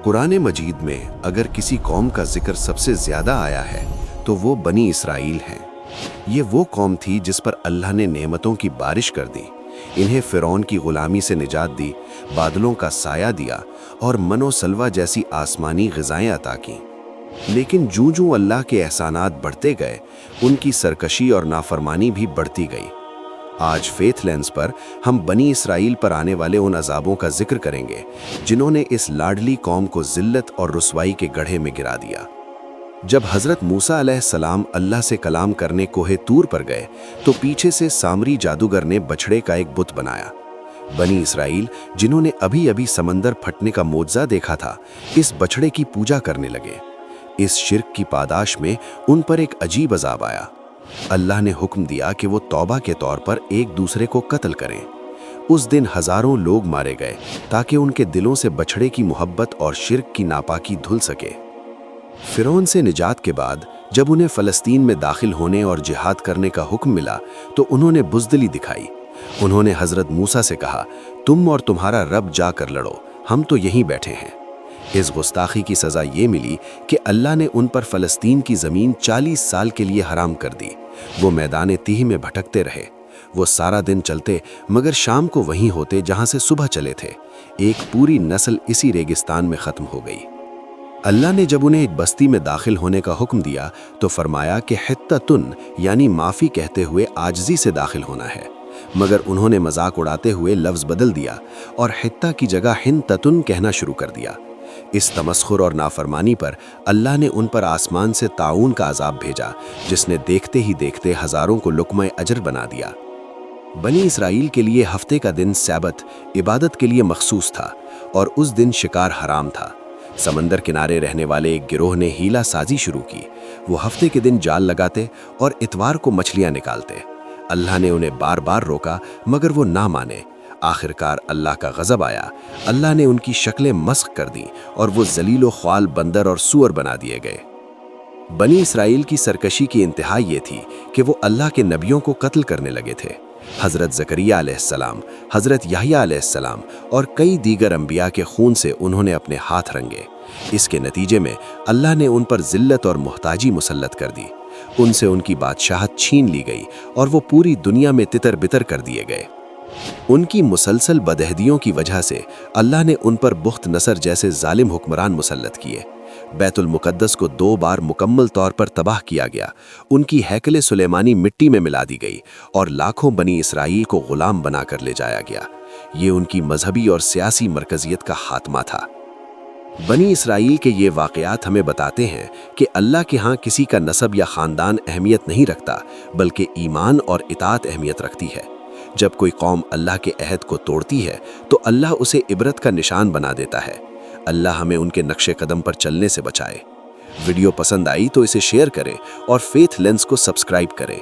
कुरान मजीद में अगर किसी कौम का जिक्र सबसे ज़्यादा आया है तो वो बनी इसराइल हैं। ये वो कौम थी जिस पर अल्लाह ने नेमतों की बारिश कर दी, इन्हें फ़िरौन की ग़ुलामी से निजात दी, बादलों का साया दिया और मनो सलवा जैसी आसमानी ग़िज़ाएँ अता कीं। लेकिन जूं-जूं अल्लाह के एहसानात बढ़ते गए, उनकी सरकशी और नाफरमानी भी बढ़ती गई। आज फेथ लेंस पर हम बनी इसराइल पर आने वाले उन अजाबों का जिक्र करेंगे जिन्होंने इस लाडली कौम को जिल्लत और रुसवाई के गड्ढे में गिरा दिया। जब हज़रत मूसा अलैहिस्सलाम अल्लाह से कलाम करने कोहे तूर पर गए तो पीछे से सामरी जादूगर ने बछड़े का एक बुत बनाया। बनी इसराइल, जिन्होंने अभी अभी समंदर फटने का मोज़ा देखा था, इस बछड़े की पूजा करने लगे। इस शिर्क की पादाश में उन पर एक अजीब अजाब आया। अल्लाह ने हुक्म दिया कि वो तौबा के तौर पर एक दूसरे को कत्ल करें। उस दिन हज़ारों लोग मारे गए ताकि उनके दिलों से बछड़े की मोहब्बत और शिर्क की नापाकी धुल सके। फ़िरौन से निजात के बाद जब उन्हें फ़लस्तीन में दाखिल होने और जिहाद करने का हुक्म मिला तो उन्होंने बुज़दिली दिखाई। उन्होंने हज़रत मूसा से कहा, तुम और तुम्हारा रब जाकर लड़ो, हम तो यहीं बैठे हैं। इस गुस्ताखी की सज़ा ये मिली कि अल्लाह ने उन पर फ़लस्तीन की ज़मीन 40 साल के लिए हराम कर दी। वो मैदान तीह में भटकते रहे। वो सारा दिन चलते मगर शाम को वहीं होते जहाँ से सुबह चले थे। एक पूरी नस्ल इसी रेगिस्तान में ख़त्म हो गई। अल्लाह ने जब उन्हें एक बस्ती में दाखिल होने का हुक्म दिया तो फरमाया कि हित्ततुन यानी माफ़ी कहते हुए आजिज़ी से दाखिल होना है, मगर उन्होंने मजाक उड़ाते हुए लफ्ज़ बदल दिया और हित्ता की जगह हिंततुन कहना शुरू कर दिया। इस तमस्खुर और नाफरमानी पर अल्लाह ने उन पर आसमान से ताऊन का अजाब भेजा, जिसने देखते ही देखते हज़ारों को लुक़्मा अजर बना दिया। बनी इसराइल के लिए हफ्ते का दिन सैबत इबादत के लिए मखसूस था और उस दिन शिकार हराम था। समंदर किनारे रहने वाले एक गिरोह ने हीला साजी शुरू की। वो हफ्ते के दिन जाल लगाते और इतवार को मछलियाँ निकालते। अल्लाह ने उन्हें बार बार रोका मगर वो ना माने। आखिरकार अल्लाह का गज़ब आया। अल्लाह ने उनकी शक्लें मस्ख कर दी और वो ज़लील ख्वाल बंदर और सूअर बना दिए गए। बनी इसराइल की सरकशी की इंतहा ये थी कि वो अल्लाह के नबियों को कत्ल करने लगे थे। हज़रत ज़करिया अलैहिस्सलाम, हज़रत याह्या अलैहिस्सलाम और कई दीगर अंबिया के खून से उन्होंने अपने हाथ रंगे। इसके नतीजे में अल्लाह ने उन पर ज़िल्लत और मुहताजी मुसल्लत कर दी। उनसे उनकी बादशाहत छीन ली गई और वो पूरी दुनिया में तितर बितर कर दिए गए। उनकी मुसलसल बदहदियों की वजह से अल्लाह ने उन पर बुख्त नसर जैसे जालिम हुक्मरान मुसल्लत किए। बैतुल मुक़द्दस को 2 बार मुकम्मल तौर पर तबाह किया गया। उनकी हैकले सुलेमानी मिट्टी में मिला दी गई और लाखों बनी इसराइल को ग़ुलाम बनाकर ले जाया गया। ये उनकी मजहबी और सियासी मरकज़ियत का खात्मा था। बनी इसराइल के ये वाक़यात हमें बताते हैं कि अल्लाह के यहाँ किसी का नसब या ख़ानदान अहमियत नहीं रखता, बल्कि ईमान और इताअत अहमियत रखती है। जब कोई कौम अल्लाह के अहद को तोड़ती है तो अल्लाह उसे इबरत का निशान बना देता है। अल्लाह हमें उनके नक्शे कदम पर चलने से बचाए। वीडियो पसंद आई तो इसे शेयर करें और फेथ लेंस को सब्सक्राइब करें।